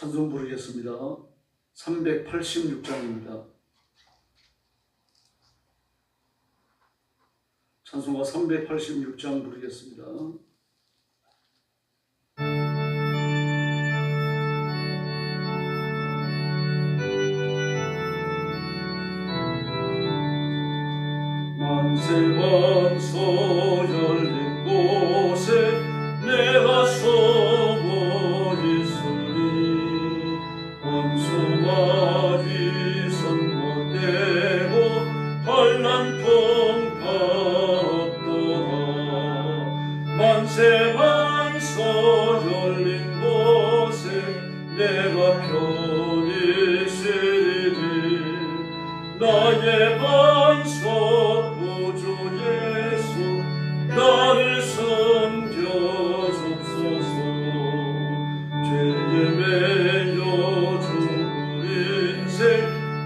찬송 부르겠습니다. 386장입니다. 찬송가 386장 부르겠습니다. 만세만서 열린 곳에 내가 서고 있으니 원수마귀 선못되고 환난 풍파 없도다. 만세만서 열린 곳에 내가 편히 쉬리니 나의 반석 구주 예수 나를 섬겨줍소서. 죄에 매여 죽을 인생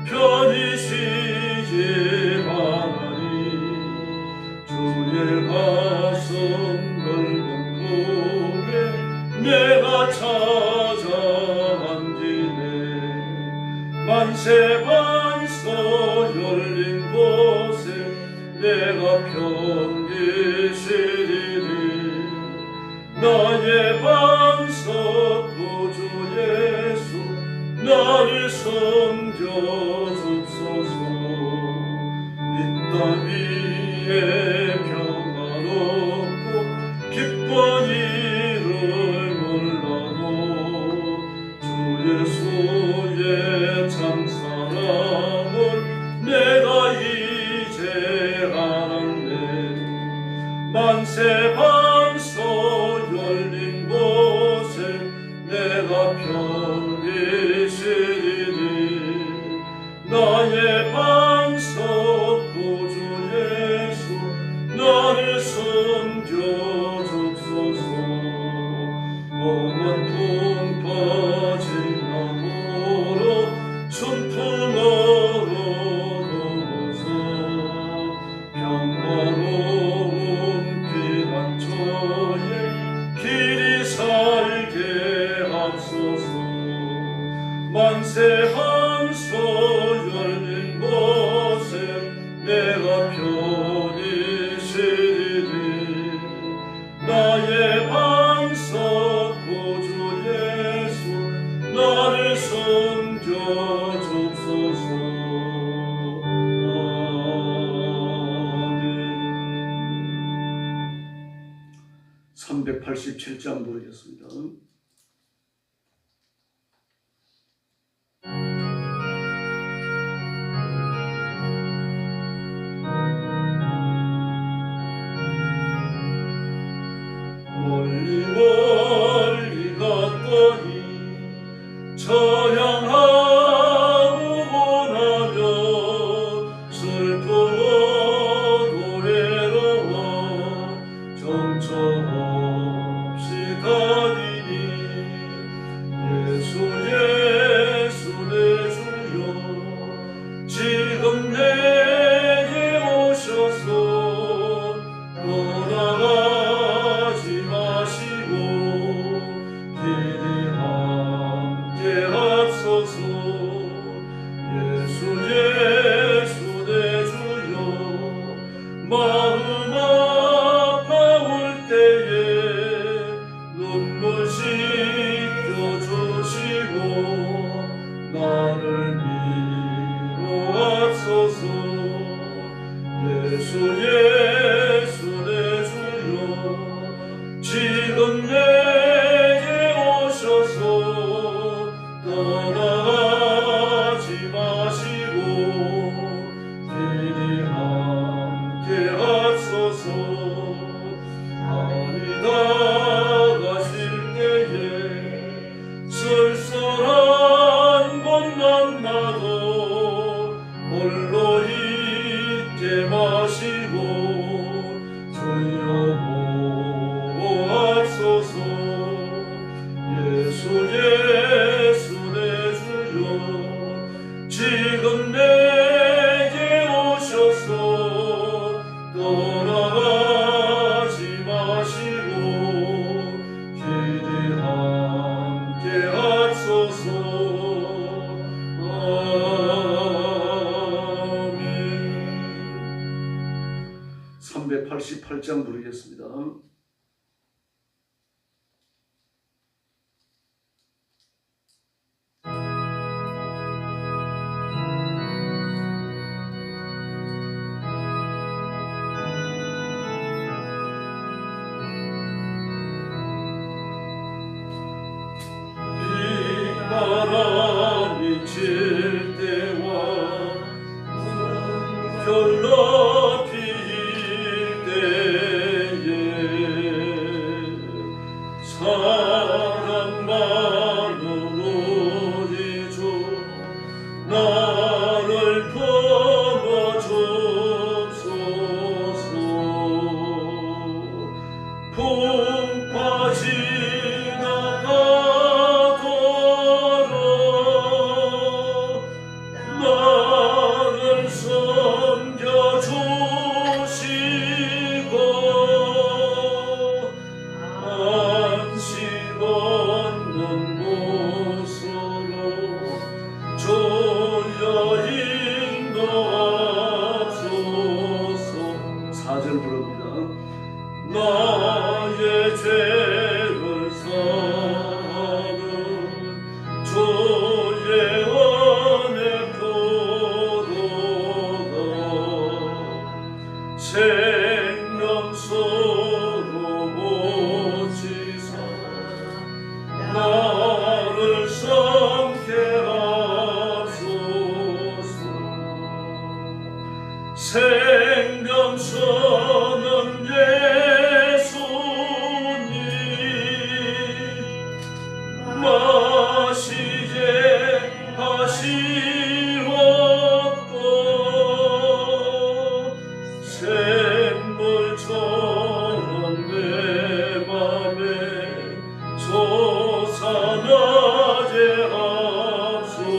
편히 쉬지 말아니 주의 가슴 넓은 품에 내가 찾아 앉으네. 만세 반석 열린 곳에 내가 편히 쉬리니 나의 반석 구주 예수 나를 섬겨줍소서. 이 땅 위에 평화롭고 기쁜 일을 몰라도 주 예수의 참 사랑을 내가 이제 알았네. 만세 반석 열린 곳에 내가 편히 쉬리니 나의 반석 구주 예수 나를 섬겨줍소서. 험한 풍파 지나도록 순풍으로 넘어서 평화로운 피난처에 길이 살게 하소서. 만세 반석 열린 곳에 내가 편히 쉬리니 나의 반석 구주 예수 나를 섬겨줍소서. 아멘. 387장 부르겠습니다. 멀리 멀리 갔더니 처향하고 원하며 슬프고 외로워 정처 없이 가니니 예수 예수 내 주여 지금 내게 오셔서 떠나가지 마시고 길이 함께 하소서. 예수 예수 내 주여 마음 아파올 때에 눈물 씻겨주시고 나를 위로하소서. 예수 예수 내 주여 지금 내게 오셔서 떠나가지 마시고 길이 함께 하소서. 아니다 가실 때에 쓸쓸한 곳 만나도 홀로 있게 마시고 주여 보호하소서. 예수 예수 내 주여 지금 내게 오셔서 떠나가지 마시고 길이 함께 하소서. 88장 부르겠습니다. 바람이 칠 때와 별로 피일 때에 사랑만으로 이줘 나를 품어주소서. 풍파지 나의 죄를 사는 주의 은혜 표도가 생명수로 모치사 나를 삼게 하소서. 생명수는 예수님 마시게 하시옵고 샘물처럼 내 맘에 솟아나게 하소서.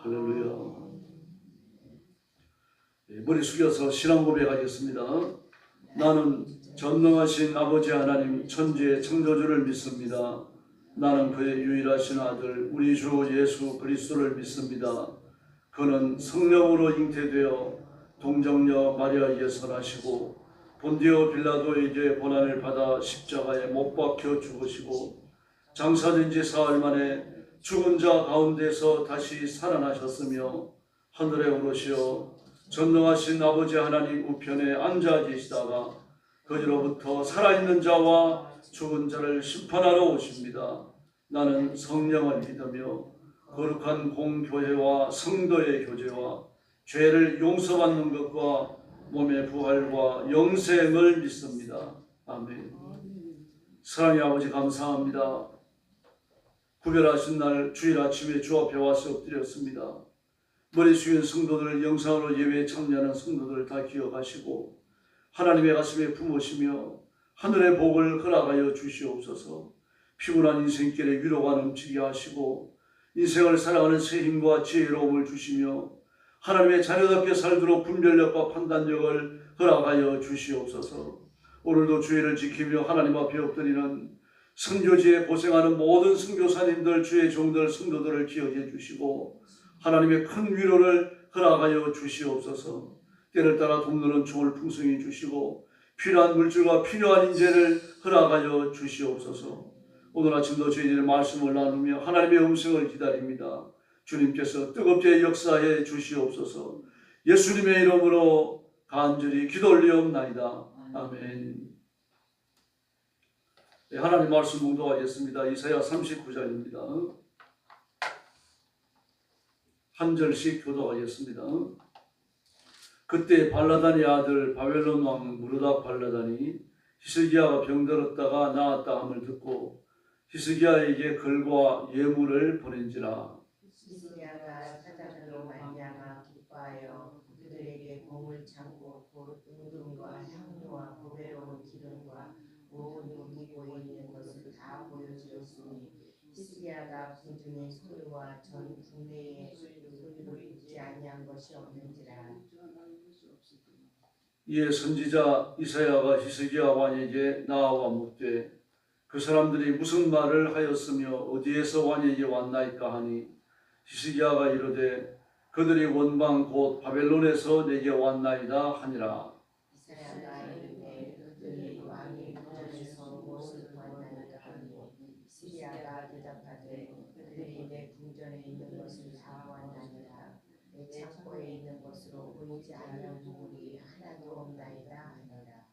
할렐루야. 머리 숙여서 신앙 고백하겠습니다. 나는 전능하신 아버지 하나님 천지의 창조주를 믿습니다. 나는 그의 유일하신 아들 우리 주 예수 그리스도를 믿습니다. 그는 성령으로 잉태되어 동정녀 마리아에게서 나시고 본디오 빌라도에게 고난을 받아 십자가에 못 박혀 죽으시고 장사된 지 사흘 만에 죽은 자 가운데서 다시 살아나셨으며 하늘에 오르시어 전능하신 아버지 하나님 우편에 앉아 계시다가 거기로부터 살아있는 자와 죽은 자를 심판하러 오십니다. 나는 성령을 믿으며 거룩한 공교회와 성도의 교제와 죄를 용서받는 것과 몸의 부활과 영생을 믿습니다. 아멘. 사랑의 아버지 감사합니다. 구별하신 날 주일 아침에 주 앞에 와서 엎드렸습니다. 머리 숙인 성도들, 영상으로 예배에 참여하는 성도들 다 기억하시고 하나님의 가슴에 품으시며 하늘의 복을 허락하여 주시옵소서. 피곤한 인생길에 위로가 넘치게 하시고 인생을 살아가는 새 힘과 지혜로움을 주시며 하나님의 자녀답게 살도록 분별력과 판단력을 허락하여 주시옵소서. 오늘도 주의를 지키며 하나님 앞에 엎드리는 선교지에 고생하는 모든 선교사님들, 주의 종들, 성도들을 기억해 주시고 하나님의 큰 위로를 허락하여 주시옵소서. 때를 따라 돕는 총을 풍성히 주시고 필요한 물질과 필요한 인재를 허락하여 주시옵소서. 오늘 아침도 저희들의 말씀을 나누며 하나님의 음성을 기다립니다. 주님께서 뜨겁게 역사해 주시옵소서. 예수님의 이름으로 간절히 기도 올리옵나이다. 아멘. 네, 하나님 말씀 묵도하겠습니다. 이사야 39장입니다. 한 절씩 교도하겠습니다. 그때 발라단의 아들 바벨론 왕 무르닥 발라단이 히스기야가 병들었다가 나았다 함을 듣고 히스기야에게 글과 예물을 보낸지라. 히스기야가 사자들로 말미암아 기뻐하여 그들에게 보물 창고 곧 은금과 향료와 보배로운 기름과 모든 녹이고 있는 것을 다 보여주었으니 히스기야가 궁중의 소유와 전 국내의 소유를 잊지 아니한 것이 없는지라. 이에 선지자 이사야가 히스기야 왕에게 나아와 묻되 그 사람들이 무슨 말을 하였으며 어디에서 왕에게 왔나이까 하니 히스기야가 이르되 그들이 원방 곧 바벨론에서 내게 왔나이다 하니라. 이사야가 이르되 그들이 왕의 궁전에서 무엇을 구하나이까 하니 시리아가 대답하되 그들이 내 궁전에 있는 것을 다 구하나이다. 내 창고에 있는 것으로 보이지 않는 보물이 하나도 없나이다 하니라.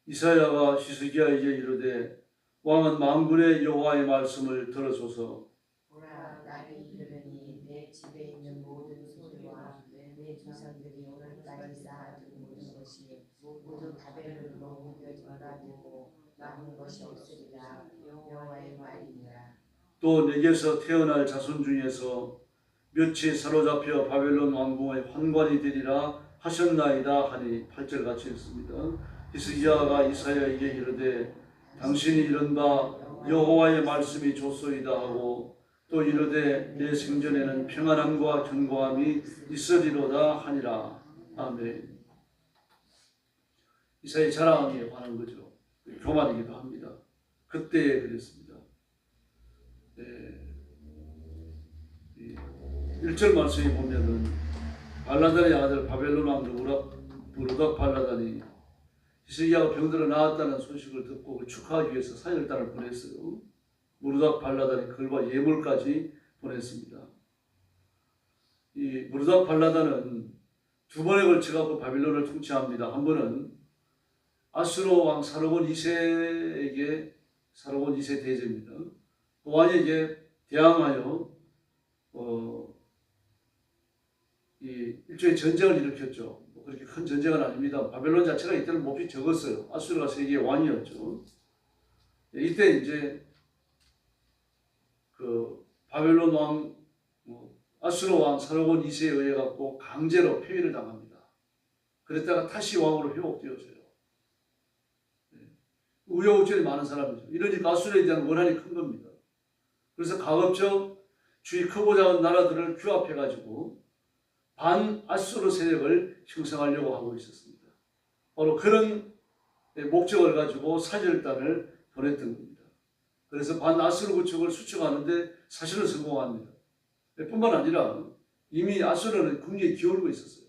이사야가 히스기야에게 이르되 왕은 만군의 여호와의 말씀을 들어소서. 보라 날이 이르니 내 집에 있는 모든 소유와 내 조상들이 오늘까지 쌓아둔 모든 것이 모두 바벨론으로 옮겨진다 두고 남은 것이 없으리라. 여호와의 말이니라. 또 내게서 태어날 자손 중에서 몇이 사로잡혀 바벨론 왕궁의 환관이 되리라 하셨나이다 하니 8절 같이 읽습니다. 히스기야가 이사야에게 이르되 당신이 이른 바 여호와의 말씀이 좋소이다 하고 또 이르되 내 생전에는 평안함과 견고함이 있으리로다 하니라. 아멘. 이사야의 자랑에 관한 거죠. 교만이기도 합니다. 그때에 그랬습니다. 1절 말씀에 보면은 발라단의 아들 바벨론 왕 부르닥 발라단이 히스기야가 병들어 나았다는 소식을 듣고 그걸 축하하기 위해서 사절단을 보냈어요. 무르닥 발라단이 글과 예물까지 보냈습니다. 이 무르닥 발라단은 두 번에 걸쳐서 바빌론을 통치합니다. 한 번은 아수르 왕 사르곤 2세에게 사르곤 2세 대제입니다. 그 왕에게 대항하여 이 일종의 전쟁을 일으켰죠. 뭐 그렇게 큰 전쟁은 아닙니다. 바벨론 자체가 이때는 몹시 적었어요. 아수르가 세계의 왕이었죠. 이때 이제 그 바벨론 왕 아수르 왕 사르곤 2세에 의해 갖고 강제로 폐위를 당합니다. 그랬다가 다시 왕으로 회복되었어요. 우여곡절이 많은 사람이죠. 이러니까 아수르에 대한 원한이 큰 겁니다. 그래서 가급적 주위 크고 작은 나라들을 규합해가지고 반아수르 세력을 형성하려고 하고 있었습니다. 바로 그런 목적을 가지고 사절단을 보냈던 겁니다. 그래서 반아수르 구축을 수축하는데 사실은 성공합니다. 뿐만 아니라 이미 아수르는 국리에 기울고 있었어요.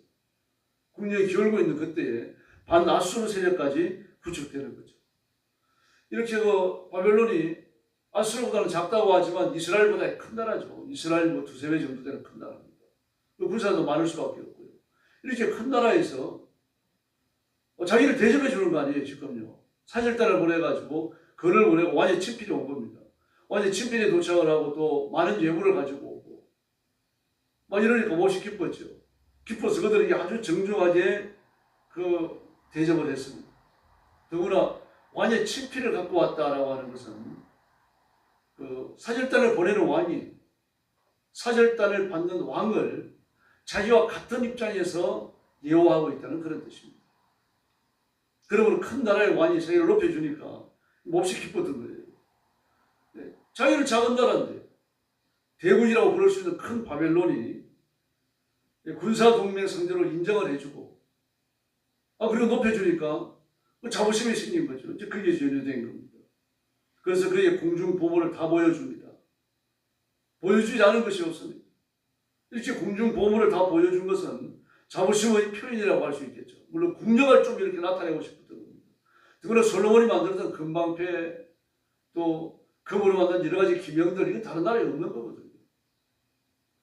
국리에 기울고 있는 그때에 반아수르 세력까지 구축되는 거죠. 이렇게 바벨론이 아수르보다는 작다고 하지만 이스라엘보다 큰 나라죠. 이스라엘 두세 배 정도 되는 큰 나라입니다. 군사도 많을 수밖에 없고요. 이렇게 큰 나라에서 자기를 대접해 주는 거 아니에요, 지금요. 사절단을 보내가지고 그를 보내고 완전 친필이 온 겁니다. 완전 친필에 도착을 하고 또 많은 예물을 가지고 오고 막 이러니까 몹시 기뻤죠. 기뻐서 그들에게 아주 정중하게 그 대접을 했습니다. 더구나 완전 친필을 갖고 왔다라고 하는 것은 그 사절단을 보내는 왕이 사절단을 받는 왕을 자기와 같은 입장에서 예우하고 있다는 그런 뜻입니다. 그러므로 큰 나라의 왕이 자기를 높여주니까 몹시 기뻤던 거예요. 네. 자기는 작은 나라인데 대군이라고 부를 수 있는 큰 바벨론이 군사동맹 상대로 인정을 해주고 그리고 높여주니까 자부심이 생긴 거죠. 이제 그게 전혀된 겁니다. 그래서 그의 공중보물을 다 보여줍니다. 보여주지 않은 것이 없습니다. 이렇게 공중보물을 다 보여준 것은 자부심의 표현이라고 할 수 있겠죠. 물론 국력을 좀 이렇게 나타내고 싶었던 겁니다. 그러나 솔로몬이 만들었던 금방패 또 금으로 만든 여러 가지 기명들 이거 다른 나라에 없는 거거든요.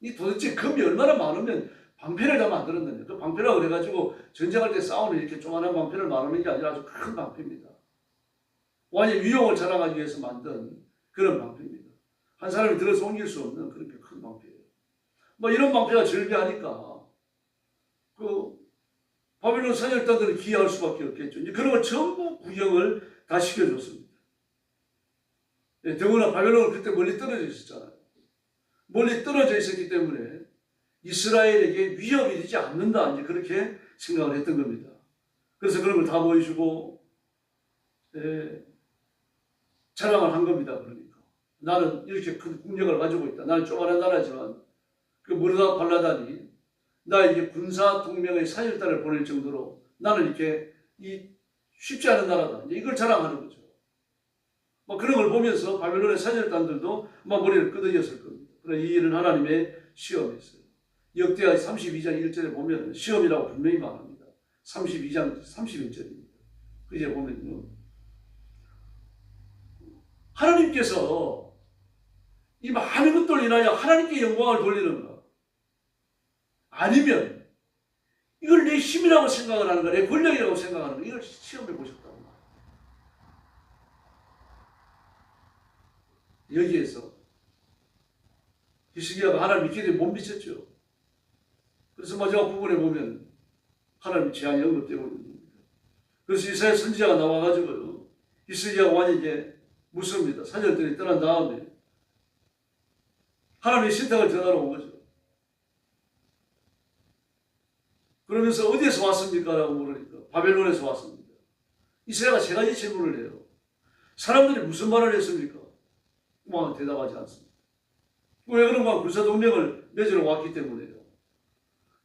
이 도대체 금이 얼마나 많으면 방패를 다 만들었느냐. 그 방패라고 그래가지고 전쟁할 때 싸우는 이렇게 조그만한 방패를 말하는 게 아니라 아주 큰 방패입니다. 완전 위용을 자랑하기 위해서 만든 그런 방패입니다. 한 사람이 들어서 옮길 수 없는 그렇게 큰 방패예요. 이런 방패가 절비하니까 바벨론 사절단들은 기여할 수밖에 없겠죠. 이제 그런 걸 전부 구경을 다 시켜줬습니다. 더구나 바벨론은 그때 멀리 떨어져 있었잖아요. 멀리 떨어져 있었기 때문에 이스라엘에게 위협이 되지 않는다. 이제 그렇게 생각을 했던 겁니다. 그래서 그런 걸 다 보여주고 자랑을 한 겁니다. 그러니까 나는 이렇게 큰 국력을 가지고 있다. 나는 조그만한 나라지만 그 무르닥 발라단이 나에게 군사 동맹의 사절단을 보낼 정도로 나는 이렇게 쉽지 않은 나라다. 이걸 자랑하는 거죠. 그런 걸 보면서 바벨론의 사절단들도 머리를 끄덕였을 겁니다. 그러나 이 일은 하나님의 시험이었어요. 역대하 32장 1절에 보면 시험이라고 분명히 말합니다. 32장 31절입니다. 그제 보면요. 하나님께서 이 많은 것들로 인하여 하나님께 영광을 돌리는가? 아니면 이걸 내 힘이라고 생각을 하는가? 내 권력이라고 생각하는가? 이걸 시험해 보셨다고. 여기에서 히스기야가 하나님 기대에 못 미쳤죠. 그래서 마지막 부분에 보면 하나님 재앙이 언급되고 있는 겁니다. 그래서 이사야 선지자가 나와가지고 히스기야 왕에게 묻습니다. 사절들이 떠난 다음에 하나님의 신탁을 전하러 온 거죠. 그러면서 어디에서 왔습니까? 라고 물으니까 바벨론에서 왔습니다. 이사야가 세 가지 질문을 해요. 사람들이 무슨 말을 했습니까? 왕은 대답하지 않습니다. 왜 그런가? 군사동맹을 맺으러 왔기 때문에요.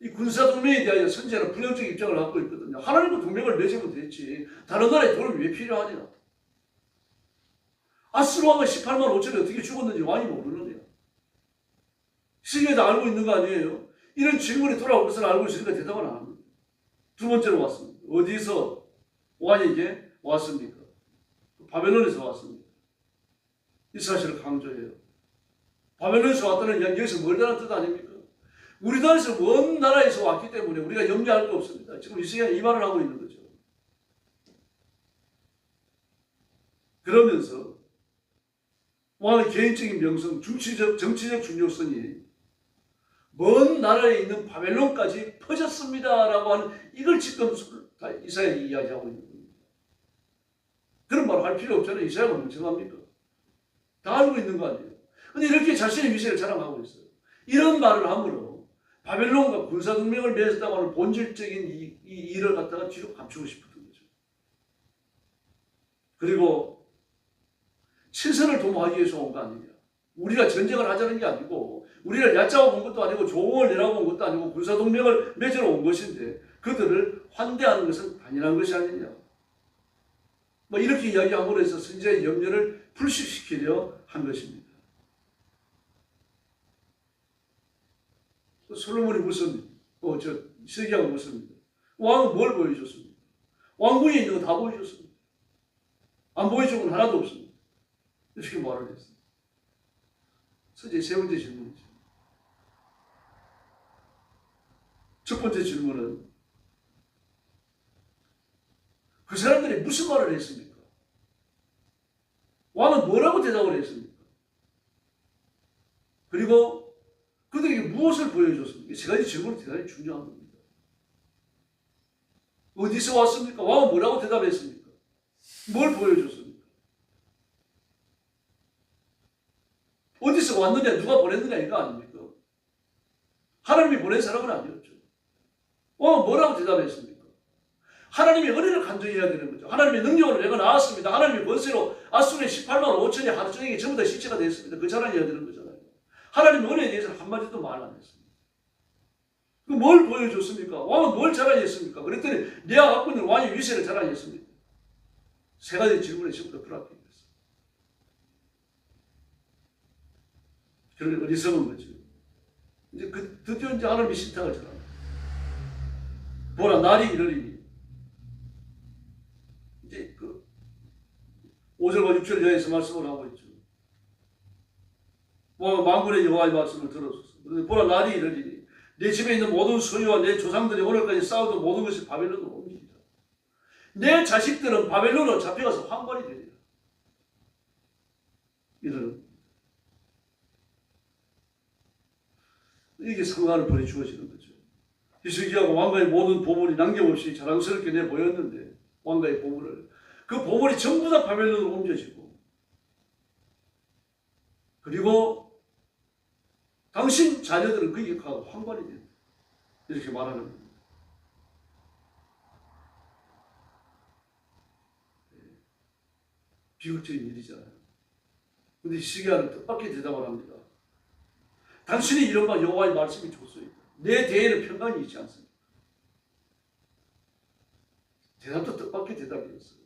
이 군사동맹에 대하여 선지자는 부정적 입장을 갖고 있거든요. 하나님과 동맹을 맺으면 됐지. 다른 나라에 돈이 왜 필요하냐? 아스루 왕은 18만 5천이 어떻게 죽었는지 왕이 모르느냐? 시기에도 알고 있는 거 아니에요? 이런 질문이 돌아올 것을 알고 있으니까 대답을 안 합니다. 두 번째로 왔습니다. 어디서 왕에게 왔습니까? 바벨론에서 왔습니다. 이 사실을 강조해요. 바벨론에서 왔다는 이야기 여기서 멀다는 뜻 아닙니까? 우리 나라에서 먼 나라에서 왔기 때문에 우리가 염려할 거 없습니다. 지금 이 시간에 이 말을 하고 있는 거죠. 그러면서 왕의 개인적인 명성, 정치적 중요성이 먼 나라에 있는 바벨론까지 퍼졌습니다라고 하는 이걸 지금 이사야가 이야기하고 있는 겁니다. 그런 말을 할 필요 없잖아요. 이사야가 멍청합니까? 다 알고 있는 거 아니에요. 근데 이렇게 자신의 위세를 자랑하고 있어요. 이런 말을 함으로 바벨론과 군사동맹을 맺었다고 하는 본질적인 이 일을 갖다가 뒤로 감추고 싶었던 거죠. 그리고 신선을 도모하기 위해서 온 거 아니냐. 우리가 전쟁을 하자는 게 아니고 우리를 얕잡아 온 것도 아니고 조공을 내라고 온 것도 아니고 군사동맹을 맺으러 온 것인데 그들을 환대하는 것은 당연한 것이 아니냐. 뭐 이렇게 이야기함으로 해서 선지자의 염려를 불식시키려 한 것입니다. 솔로몬이 묻습니다. 히스기야가 묻습니다. 왕은 뭘 보여줬습니까? 왕궁에 있는 거 다 보여줬습니다. 안 보여준 건 하나도 없습니다. 이렇게 말을 했습니다. 선지자의 세 번째 질문이죠. 첫 번째 질문은 그 사람들이 무슨 말을 했습니까? 왕은 뭐라고 대답을 했습니까? 그리고 그들에게 무엇을 보여줬습니까? 세 가지 질문이 대단히 중요한 겁니다. 어디서 왔습니까? 왕은 뭐라고 대답했습니까? 뭘 보여줬습니까? 어디서 왔느냐, 누가 보냈느냐 이거 아닙니까? 하나님이 보낸 사람은 아니었죠. 왕은 뭐라고 대답했습니까? 하나님의 은혜를 간증해야 되는 거죠. 하나님의 능력으로 내가 나왔습니다. 하나님의 권세로 아수르의 18만 5천이 하루 종일 전부 다 시체가 됐습니다. 그 자랑해야 되는 거잖아요. 하나님의 은혜에 대해서는 한마디도 말 안 했습니다. 뭘 보여줬습니까? 왕은 뭘 자랑했습니까? 그랬더니 내가 갖고 있는 왕의 위세를 자랑했습니다. 세 가지 질문에 전부 다 불합격했어요. 그런 어리석은 거죠. 이제 드디어 이제 하나님의 신탁을 전합니다. 보라, 날이 이르리니. 이제 5절과 6절 이하에서 말씀을 하고 있죠. 만군의 여호와의 말씀을 들었소서. 보라, 날이 이르리니 내 집에 있는 모든 소유와 내 조상들이 오늘까지 쌓아둔 모든 것이 바벨론으로 옮기리라. 내 자식들은 바벨론으로 잡혀가서 황관이 되리라. 이러는 이게 상관을 벌여 주어지는 거죠. 히스기야가 왕가의 모든 보물이 남김없이 자랑스럽게 내 보였는데 왕가의 보물을 그 보물이 전부 다 바벨론으로 옮겨지고 그리고 당신 자녀들은 거기에 가고 황관이 된다. 이렇게 말하는 겁니다. 비극적인 일이잖아요. 그런데 히스기야는 뜻밖의 대답을 합니다. 당신의 이름과 여호와의 말씀이 좋소이다. 내 대에는 평강이 있지 않습니다. 대답도 뜻밖의 대답이었어요.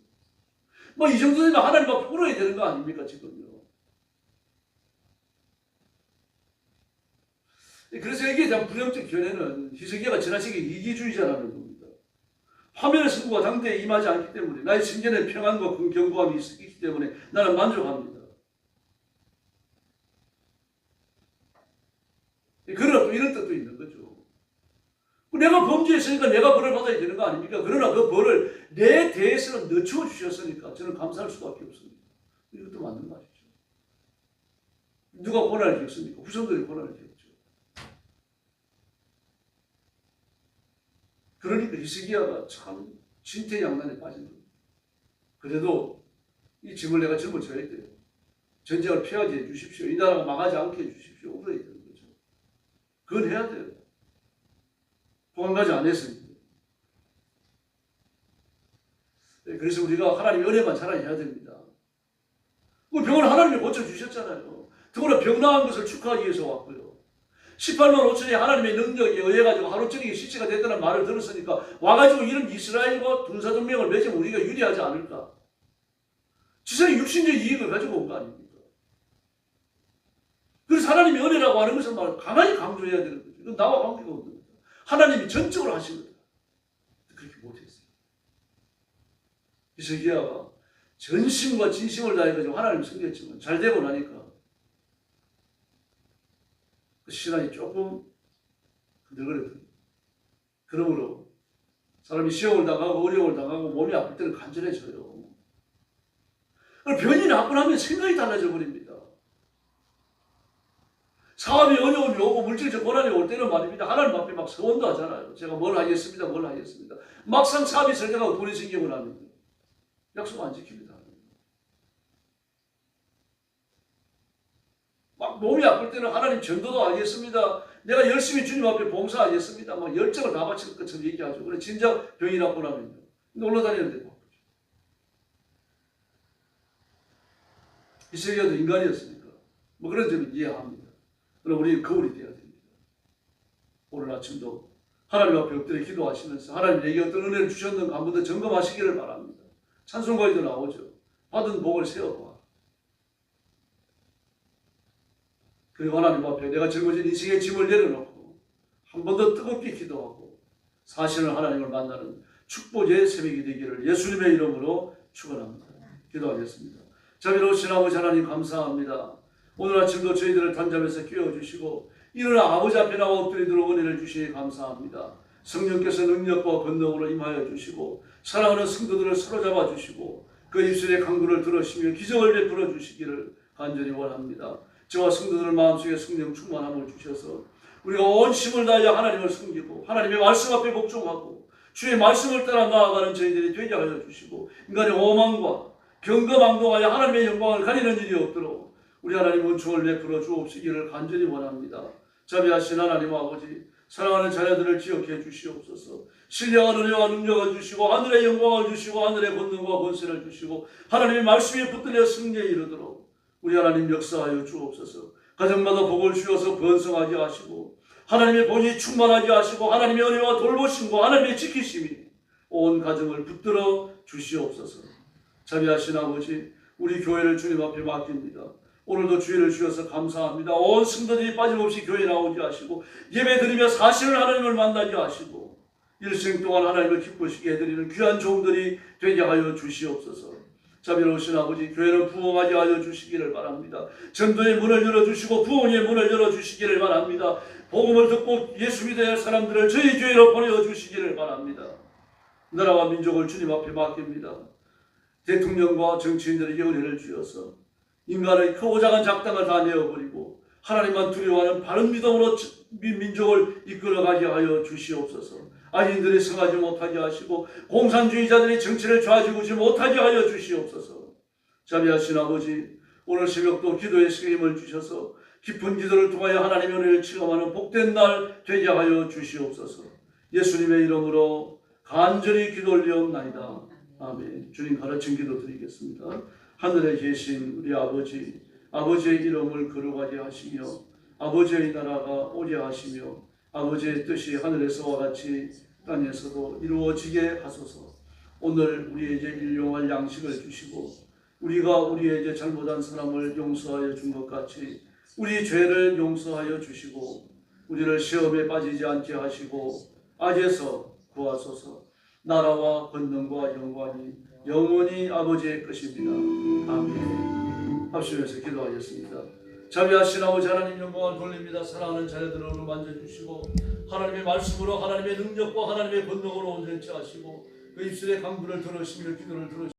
뭐 이 정도 되면 하나님과 풀어야 되는 거 아닙니까 지금요. 그래서 여기에 대한 부정적 견해는 히스기야가 지나치게 이기주의자라는 겁니다. 화면의 승부가 당대에 임하지 않기 때문에 나의 심전에 평안과 견고함이 있기 때문에 나는 만족합니다. 그러나 또 이런 뜻도 있는 거죠. 내가 범죄했으니까 내가 벌을 받아야 되는 거 아닙니까? 그러나 그 벌을 내 대해서는 늦추어 주셨으니까 저는 감사할 수밖에 없습니다. 이것도 맞는 말이죠. 누가 고난을 겪습니까? 후손들이 고난을 겪죠. 그러니까 히스기야가 참 진퇴양난에 빠진 겁니다. 그래도 이 짐을 내가 짊어져야 돼요. 전쟁을 피하게 해주십시오. 이 나라가 망하지 않게 해주십시오. 울어야 되는 거죠. 그건 해야 돼요. 보관까지 안 했습니다. 그래서 우리가 하나님의 은혜만 자랑해야 됩니다. 그 병을 하나님이 고쳐주셨잖아요. 더구나 병 나은 것을 축하하기 위해서 왔고요. 18만 5천이 하나님의 능력에 의해가지고 하루 저녁에 시체가 됐다는 말을 들었으니까 와가지고 이런 이스라엘과 군사동맹을 맺으면 우리가 유리하지 않을까. 지상의 육신적 이익을 가지고 온 거 아닙니까? 그래서 하나님의 은혜라고 하는 것은 강하게 강조해야 되는 거죠. 이건 나와 관계가 없는 거죠. 하나님이 전적으로 하신 거다. 그렇게 못했어요. 히스기야가 전심과 진심을 다해가지고 하나님 섬겼지만 잘 되고 나니까 그 신앙이 조금 흔들거렸거든요. 그러므로 사람이 시험을 당하고 어려움을 당하고 몸이 아플 때는 간절해져요. 병이 나고 나면 생각이 달라져 버립니다. 사업이 어려움이 오고 물질적 고난이 올 때는 말입니다. 하나님 앞에 막 서원도 하잖아요. 제가 뭘 하겠습니다. 뭘 하겠습니다. 막상 사업이 설정하고 돈이 생기고 나면 약속 안 지킵니다. 막 몸이 아플 때는 하나님 전도도 하겠습니다. 내가 열심히 주님 앞에 봉사하겠습니다. 막 열정을 다 바칠 것처럼 얘기하죠. 그래 진짜 병이 나고 나면요. 놀러 다니는데 바쁘죠. 히스기야도 인간이었으니까 뭐 그런 점을 이해합니다. 그럼 우리는 거울이 되어야 됩니다. 오늘 아침도 하나님 앞에 엎드려 기도하시면서 하나님 내게 어떤 은혜를 주셨는가 한 번 더 점검하시기를 바랍니다. 찬송가에도 나오죠. 받은 복을 세어봐. 그리고 하나님 앞에 내가 짊어진 인생의 짐을 내려놓고 한 번 더 뜨겁게 기도하고 사실은 하나님을 만나는 축복의 새벽이 되기를 예수님의 이름으로 축원합니다. 기도하겠습니다. 자비로우신 아버지 하나님 감사합니다. 오늘 아침도 저희들을 단잠에서 깨워주시고 일어나 아버지 앞에 나와 엎드리도록 은혜를 주시니 감사합니다. 성령께서 능력과 권능으로 임하여 주시고 사랑하는 성도들을 사로잡아 주시고 그 입술의 간구를 들으시며 기적을 베풀어 주시기를 간절히 원합니다. 저와 성도들 마음속에 성령 충만함을 주셔서 우리가 온 힘을 다하여 하나님을 섬기고 하나님의 말씀 앞에 복종하고 주의 말씀을 따라 나아가는 저희들이 되게 하여 주시고 인간의 오만과 경거망동하여 하나님의 영광을 가리는 일이 없도록 우리 하나님 은총을 베풀어 주옵시기를 간절히 원합니다. 자비하신 하나님 아버지 사랑하는 자녀들을 기억해 주시옵소서. 신령한 은혜와 능력을 주시고 하늘의 영광을 주시고 하늘의 권능과 권세를 주시고 하나님의 말씀에 붙들려 승리에 이르도록 우리 하나님 역사하여 주옵소서. 가정마다 복을 주어서 번성하게 하시고 하나님의 본이 충만하게 하시고 하나님의 은혜와 돌보심과 하나님의 지키심이 온 가정을 붙들어 주시옵소서. 자비하신 아버지 우리 교회를 주님 앞에 맡깁니다. 오늘도 주의를 주셔서 감사합니다. 온 성도들이 빠짐없이 교회에 나오게 하시고 예배드리며 사실은 하나님을 만나게 하시고 일생 동안 하나님을 기쁘시게 해드리는 귀한 종들이 되게 하여 주시옵소서. 자비로우신 아버지 교회는 부흥하게 하여 주시기를 바랍니다. 전도의 문을 열어주시고 부흥의 문을 열어주시기를 바랍니다. 복음을 듣고 예수 믿어야 할 사람들을 저희 교회로 보내주시기를 바랍니다. 나라와 민족을 주님 앞에 맡깁니다. 대통령과 정치인들에게 은혜를 주셔서 인간의 크고작은 작당을 다 내어버리고 하나님만 두려워하는 바른 믿음으로 민족을 이끌어가게 하여 주시옵소서. 악인들이 성하지 못하게 하시고 공산주의자들이 정치를 좌지우지 못하게 하여 주시옵소서. 자비하신 아버지 오늘 새벽도 기도의 힘을 주셔서 깊은 기도를 통하여 하나님의 은혜를 체험하는 복된 날 되게 하여 주시옵소서. 예수님의 이름으로 간절히 기도 올리옵나이다. 아멘. 주님 가르친 기도 드리겠습니다. 하늘에 계신 우리 아버지, 아버지의 이름을 거룩하게 하시며 아버지의 나라가 오게 하시며 아버지의 뜻이 하늘에서와 같이 땅에서도 이루어지게 하소서. 오늘 우리에게 일용할 양식을 주시고 우리가 우리에게 잘못한 사람을 용서하여 준 것 같이 우리 죄를 용서하여 주시고 우리를 시험에 빠지지 않게 하시고 악에서 구하소서. 나라와 권능과 영광이 영원히 아버지의 것입니다. 아멘. 합심해서 기도하겠습니다. 자비하신 아버지 하나님 영광을 돌립니다. 사랑하는 자녀들을 오늘 만져주시고 하나님의 말씀으로 하나님의 능력과 하나님의 권능으로 온전치 하시고 그 입술의 강구를 들으시며 기도를 들으시고